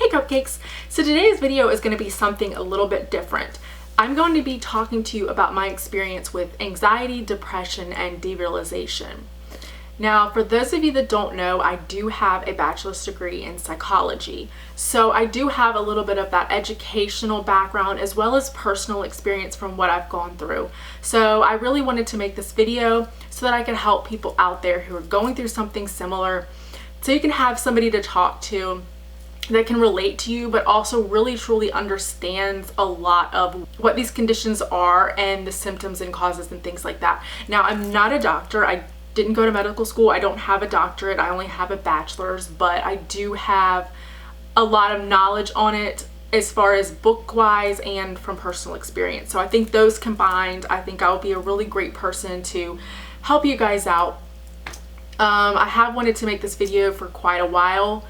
Hey cupcakes! So today's video is going to be something a little bit different. I'm going to be talking to you about my experience with anxiety, depression, and derealization. Now, for those of you that don't know, I do have a bachelor's degree in psychology. So I do have a little bit of that educational background as well as personal experience from what I've gone through. So I really wanted to make this video so that I could help people out there who are going through something similar, so you can have somebody to talk to that can relate to you, but also really truly understands a lot of what these conditions are and the symptoms and causes and things like that. Now, I'm not a doctor. I didn't go to medical school. I don't have a doctorate. I only have a bachelor's, but I do have a lot of knowledge on it as far as book-wise and from personal experience. So I think those combined, I think I'll be a really great person to help you guys out. I have wanted to make this video for quite a while,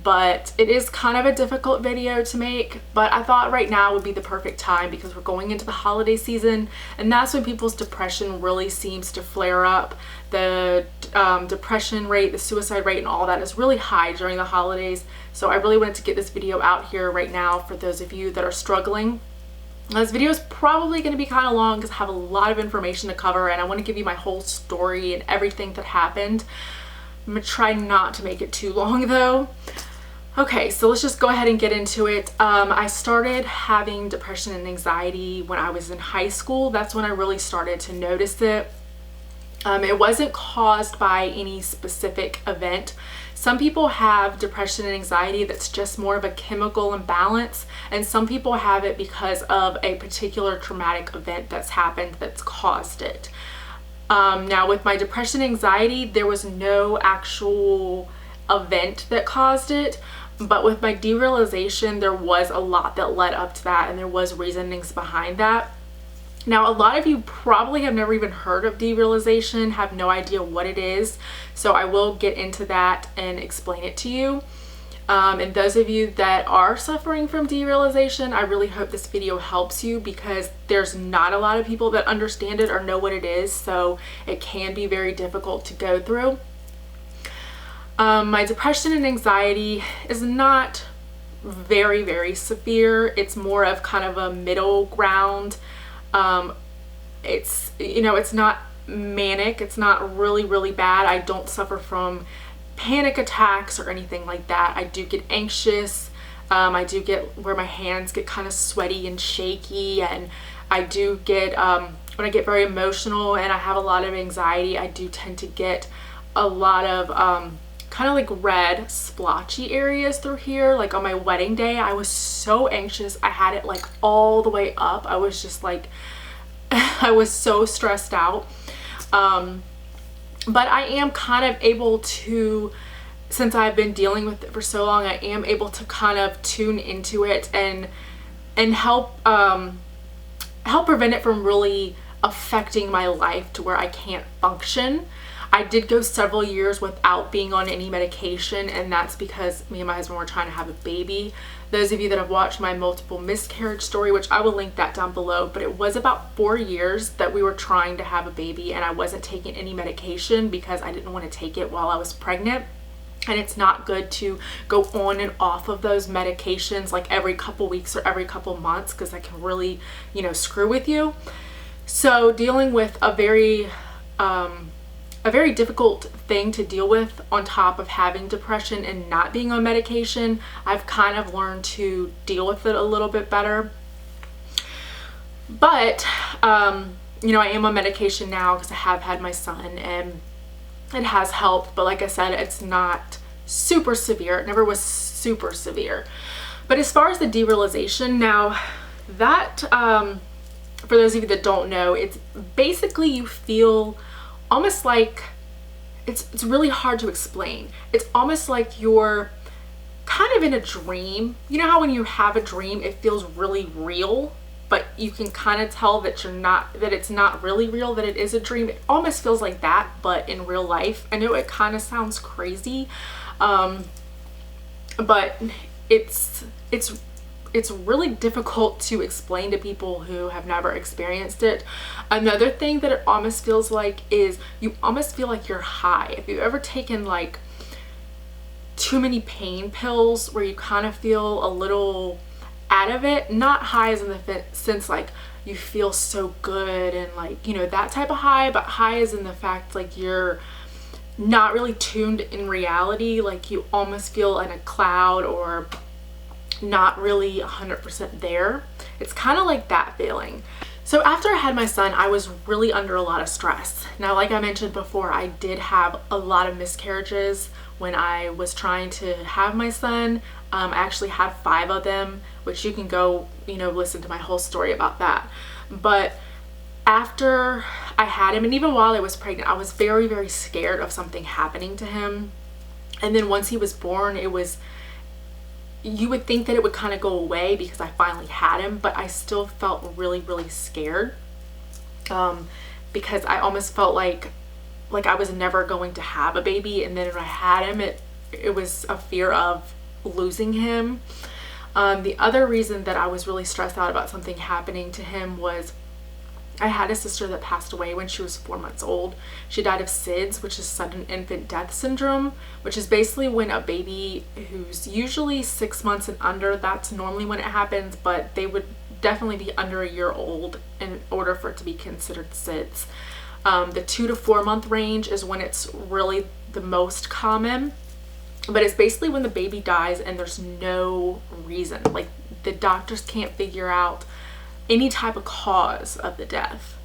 but it is kind of a difficult video to make, but I thought right now would be the perfect time because we're going into the holiday season, and that's when people's depression really seems to flare up. The depression rate, the suicide rate, and all that is really high during the holidays. So I really wanted to get this video out here right now for those of you that are struggling. This video is probably going to be kind of long because I have a lot of information to cover, and I want to give you my whole story and everything that happened. I'm going to try not to make it too long though. Okay, so let's just go ahead and get into it. I started having depression and anxiety when I was in high school. That's when I really started to notice it. It wasn't caused by any specific event. Some people have depression and anxiety that's just more of a chemical imbalance, and some people have it because of a particular traumatic event that's happened that's caused it. Now with my depression and anxiety, there was no actual event that caused it, but with my derealization, there was a lot that led up to that, and there was reasonings behind that. Now, a lot of you probably have never even heard of derealization, have no idea what it is, so I will get into that and explain it to you. And those of you that are suffering from derealization, I really hope this video helps you because there's not a lot of people that understand it or know what it is, so it can be very difficult to go through. My depression and anxiety is not very severe. It's more of kind of a middle ground. It's not manic. It's not really bad. I don't suffer from panic attacks or anything like that. I do get anxious. I do get where my hands get kind of sweaty and shaky, and I do get when I get very emotional and I have a lot of anxiety, I do tend to get a lot of kind of like red splotchy areas through here. Like on my wedding day, I was so anxious. I had it like all the way up. I was just like I was so stressed out. But I am kind of able to, since I've been dealing with it for so long, I am able to kind of tune into it and help prevent it from really affecting my life to where I can't function. I did go several years without being on any medication, and that's because me and my husband were trying to have a baby. Those of you that have watched my multiple miscarriage story, which I will link that down below, but it was about 4 years that we were trying to have a baby, and I wasn't taking any medication because I didn't want to take it while I was pregnant. And it's not good to go on and off of those medications like every couple weeks or every couple months, because that can really, screw with you. So dealing with a very difficult thing to deal with on top of having depression and not being on medication, I've kind of learned to deal with it a little bit better. But, I am on medication now because I have had my son, and it has helped. But like I said, it's not super severe. It never was super severe. But as far as the derealization, now that, for those of you that don't know, it's basically you feel almost like, it's really hard to explain. It's almost like you're kind of in a dream. You know how when you have a dream, it feels really real, but you can kind of tell that it's not really real, that it is a dream. It almost feels like that, but in real life. I know it kind of sounds crazy, but it's really difficult to explain to people who have never experienced it. Another thing that it almost feels like is you almost feel like you're high. If you've ever taken like too many pain pills where you kind of feel a little out of it. Not high as in the sense like you feel so good and like, you know, that type of high, but high as in the fact like you're not really tuned in reality, like you almost feel in a cloud or not really 100% there. It's kind of like that feeling. So after I had my son, I was really under a lot of stress. Now, like I mentioned before, I did have a lot of miscarriages when I was trying to have my son. I actually had 5 of them, which you can go, you know, listen to my whole story about that. But after I had him, and even while I was pregnant, I was very, very scared of something happening to him. And then once he was born, you would think that it would kind of go away because I finally had him, but I still felt really, really scared because I almost felt like I was never going to have a baby. And then when I had him, it was a fear of losing him. The other reason that I was really stressed out about something happening to him was I had a sister that passed away when she was 4 months old. She died of SIDS, which is sudden infant death syndrome, which is basically when a baby who's usually 6 months and under, that's normally when it happens, but they would definitely be under a year old in order for it to be considered SIDS. The 2 to 4 month range is when it's really the most common, but it's basically when the baby dies and there's no reason. Like the doctors can't figure out any type of cause of the death.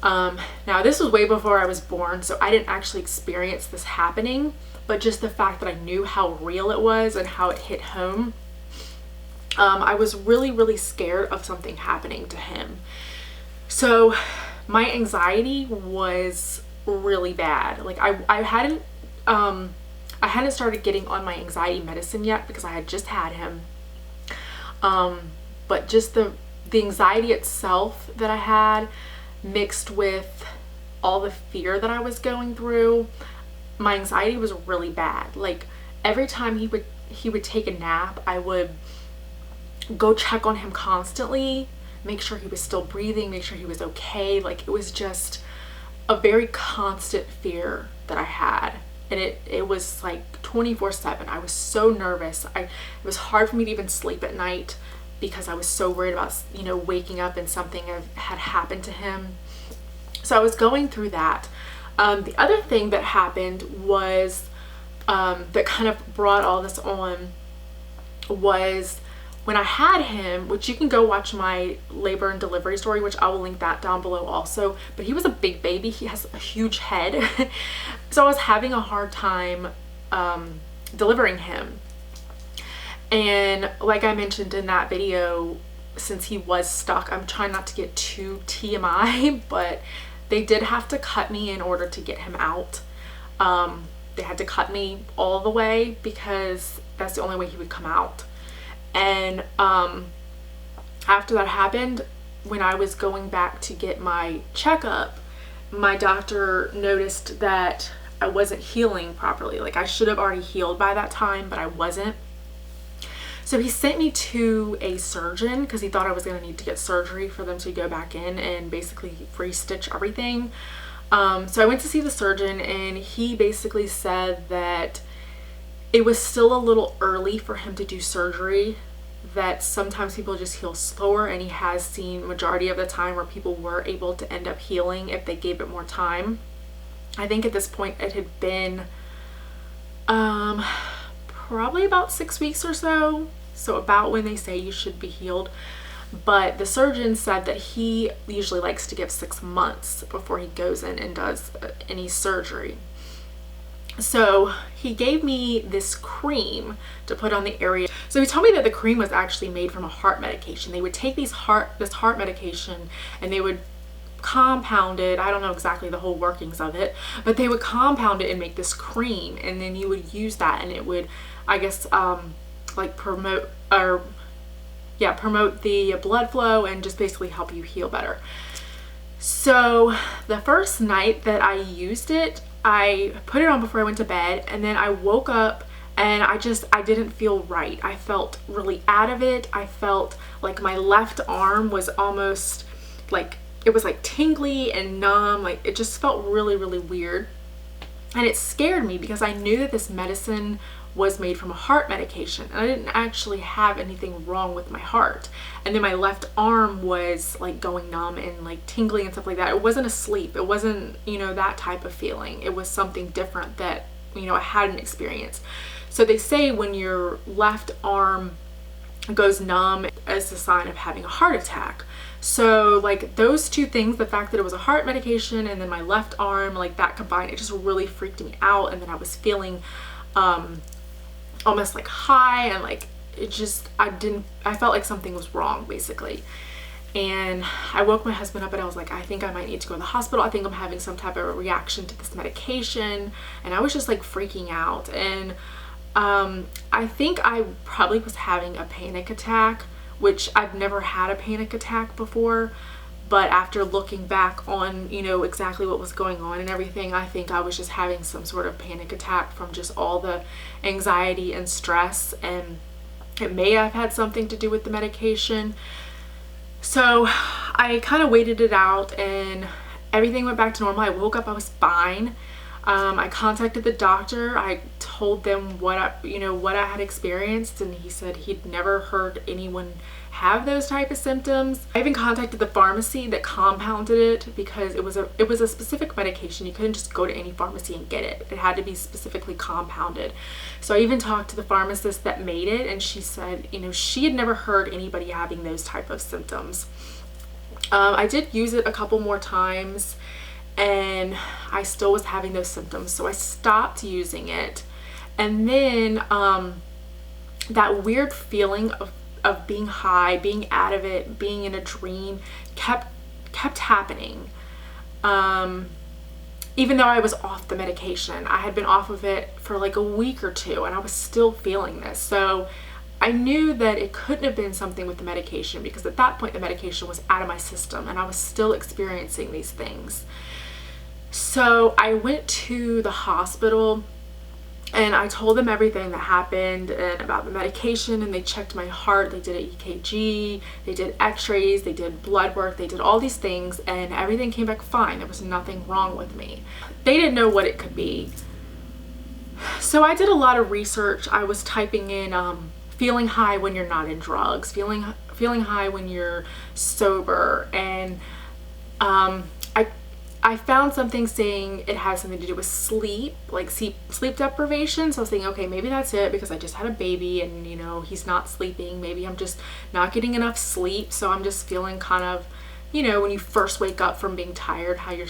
Now this was way before I was born, so I didn't actually experience this happening, but just the fact that I knew how real it was and how it hit home, I was really, really scared of something happening to him. So my anxiety was really bad. Like I hadn't started getting on my anxiety medicine yet because I had just had him. But just the anxiety itself that I had mixed with all the fear that I was going through, my anxiety was really bad. Like every time he would take a nap, I would go check on him constantly, make sure he was still breathing, make sure he was okay. Like it was just a very constant fear that I had. And it was like 24/7. I was so nervous. It was hard for me to even sleep at night because I was so worried about, you know, waking up and something had happened to him. So I was going through that. The other thing that happened was, that kind of brought all this on, was when I had him, which you can go watch my labor and delivery story, which I will link that down below also, but he was a big baby. He has a huge head. So I was having a hard time delivering him. And like I mentioned in that video, since he was stuck, I'm trying not to get too TMI, but they did have to cut me in order to get him out. They had to cut me all the way because that's the only way he would come out. And after that happened, when I was going back to get my checkup, my doctor noticed that I wasn't healing properly. Like I should have already healed by that time, but I wasn't. So he sent me to a surgeon because he thought I was going to need to get surgery for them to go back in and basically re-stitch everything. So I went to see the surgeon and he basically said that it was still a little early for him to do surgery, that sometimes people just heal slower, and he has seen majority of the time where people were able to end up healing if they gave it more time. I think at this point it had been probably about 6 weeks or so. So about when they say you should be healed. But the surgeon said that he usually likes to give 6 months before he goes in and does any surgery. So he gave me this cream to put on the area. So he told me that the cream was actually made from a heart medication. They would take this heart medication and they would compound it. I don't know exactly the whole workings of it, but they would compound it and make this cream, and then you would use that and it would, I guess, like promote the blood flow and just basically help you heal better. So the first night that I used it, I put it on before I went to bed, and then I woke up and I didn't feel right. I felt really out of it. I felt like my left arm was almost like, it was like tingly and numb. Like it just felt really, really weird. And it scared me because I knew that this medicine was made from a heart medication, and I didn't actually have anything wrong with my heart. And then my left arm was like going numb and like tingling and stuff like that. It wasn't asleep. It wasn't, you know, that type of feeling. It was something different that, you know, I hadn't experienced. So they say when your left arm goes numb as a sign of having a heart attack. So like those two things, the fact that it was a heart medication and then my left arm, like that combined, it just really freaked me out. And then I was feeling almost like high, and like it just, I felt like something was wrong basically. And I woke my husband up and I was like, I think I might need to go to the hospital. I think I'm having some type of a reaction to this medication. And I was just like freaking out. And I think I probably was having a panic attack, which I've never had a panic attack before. But after looking back on, you know, exactly what was going on and everything, I think I was just having some sort of panic attack from just all the anxiety and stress, and it may have had something to do with the medication. So I kind of waited it out and everything went back to normal. I woke up, I was fine. I contacted the doctor. I told them what I had experienced, and he said he'd never heard anyone have those type of symptoms. I even contacted the pharmacy that compounded it, because it was a specific medication. You couldn't just go to any pharmacy and get it. It had to be specifically compounded. So I even talked to the pharmacist that made it, and she said, you know, she had never heard anybody having those type of symptoms. I did use it a couple more times, and I still was having those symptoms, so I stopped using it. And then that weird feeling of being high, being out of it, being in a dream kept happening. Even though I was off the medication, I had been off of it for like a week or two, and I was still feeling this. So I knew that it couldn't have been something with the medication, because at that point the medication was out of my system and I was still experiencing these things. So I went to the hospital and I told them everything that happened and about the medication, and they checked my heart. They did an EKG, they did x-rays, they did blood work, they did all these things, and everything came back fine. There was nothing wrong with me. They didn't know what it could be. So I did a lot of research. I was typing in feeling high when you're not in drugs, feeling high when you're sober, and I found something saying it has something to do with sleep, like sleep deprivation. So I was thinking, okay, maybe that's it, because I just had a baby and, you know, he's not sleeping. Maybe I'm just not getting enough sleep. So I'm just feeling kind of, you know, when you first wake up from being tired, how you're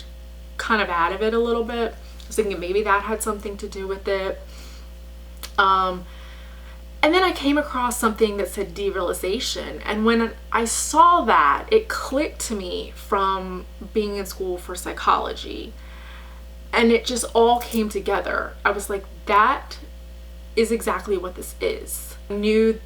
kind of out of it a little bit. I was thinking maybe that had something to do with it. And then I came across something that said derealization, and when I saw that, it clicked to me from being in school for psychology, and it just all came together. I was like, that is exactly what this is. I knew,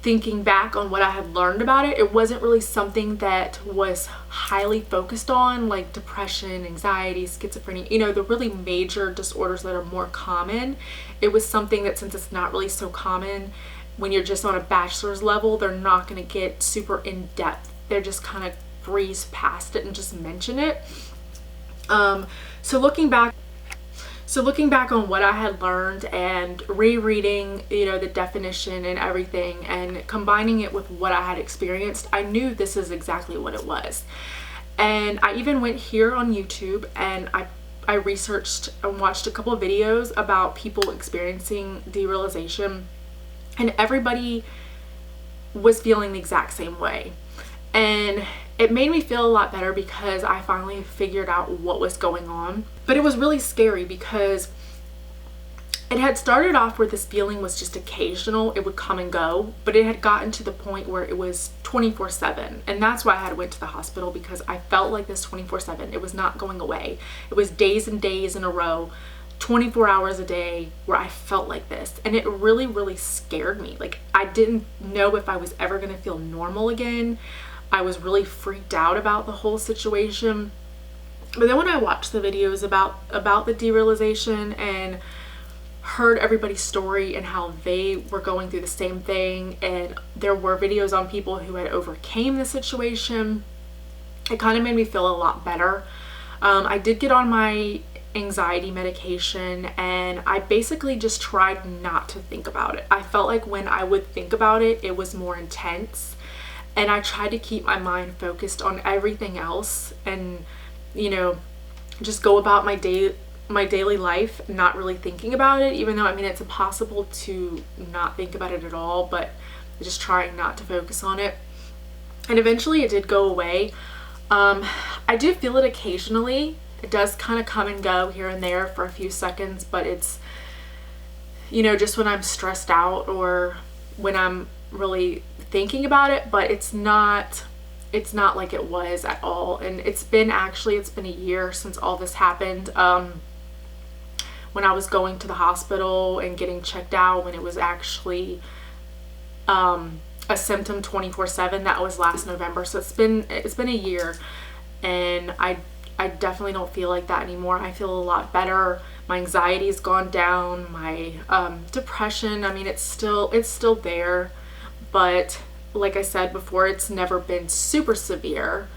thinking back on what I had learned about it, it wasn't really something that was highly focused on, like depression, anxiety, schizophrenia, you know, the really major disorders that are more common. It was something that, since it's not really so common, when you're just on a bachelor's level, they're not going to get super in depth. They're just kind of breeze past it and just mention it. So looking back on what I had learned and rereading, you know, the definition and everything, and combining it with what I had experienced, I knew this is exactly what it was. And I even went here on YouTube and I researched and watched a couple of videos about people experiencing derealization, and everybody was feeling the exact same way. And it made me feel a lot better, because I finally figured out what was going on. But it was really scary, because it had started off where this feeling was just occasional. It would come and go, but it had gotten to the point where it was 24/7. And that's why I had went to the hospital, because I felt like this 24/7. It was not going away. It was days and days in a row, 24 hours a day, where I felt like this. And it really, really scared me. Like, I didn't know if I was ever going to feel normal again. I was really freaked out about the whole situation. But then when I watched the videos about the derealization and heard everybody's story and how they were going through the same thing, and there were videos on people who had overcame the situation, it kind of made me feel a lot better. I did get on my anxiety medication, and I basically just tried not to think about it. I felt like when I would think about it, it was more intense, and I tried to keep my mind focused on everything else and, you know, just go about my daily life not really thinking about it, even though, I mean, it's impossible to not think about it at all, but just trying not to focus on it. And eventually it did go away. I do feel it occasionally. It does kind of come and go here and there for a few seconds, but it's, you know, just when I'm stressed out or when I'm really thinking about it, but it's not like it was at all. And it's been a year since all this happened. When I was going to the hospital and getting checked out, when it was actually a symptom 24/7, that was last November. So it's been a year, and I definitely don't feel like that anymore. I feel a lot better. My anxiety's gone down. My depression, I mean, it's still there, but like I said before, it's never been super severe.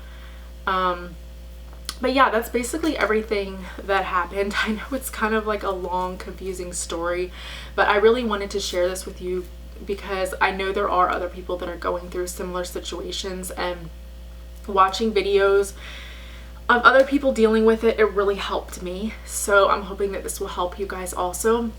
But yeah, that's basically everything that happened. I know it's kind of like a long, confusing story, but I really wanted to share this with you because I know there are other people that are going through similar situations, and watching videos of other people dealing with it, it really helped me. So I'm hoping that this will help you guys also.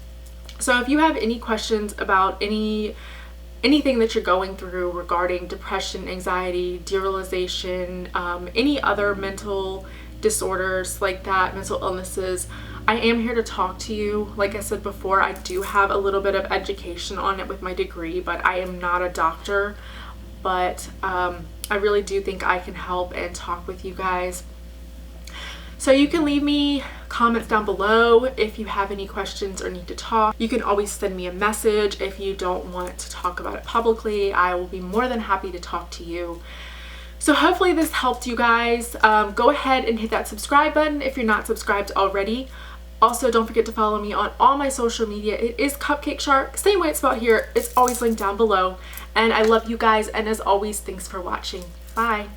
So if you have any questions about anything that you're going through regarding depression, anxiety, derealization, any other mental disorders like that, mental illnesses, I am here to talk to you. Like I said before, I do have a little bit of education on it with my degree, but I am not a doctor. But I really do think I can help and talk with you guys. So you can leave me comments down below if you have any questions or need to talk. You can always send me a message if you don't want to talk about it publicly. I will be more than happy to talk to you. So hopefully this helped you guys. Go ahead and hit that subscribe button if you're not subscribed already. Also, don't forget to follow me on all my social media. It is Cupcake Shark, same way it's spelled here. It's always linked down below. And I love you guys, and as always, thanks for watching. Bye.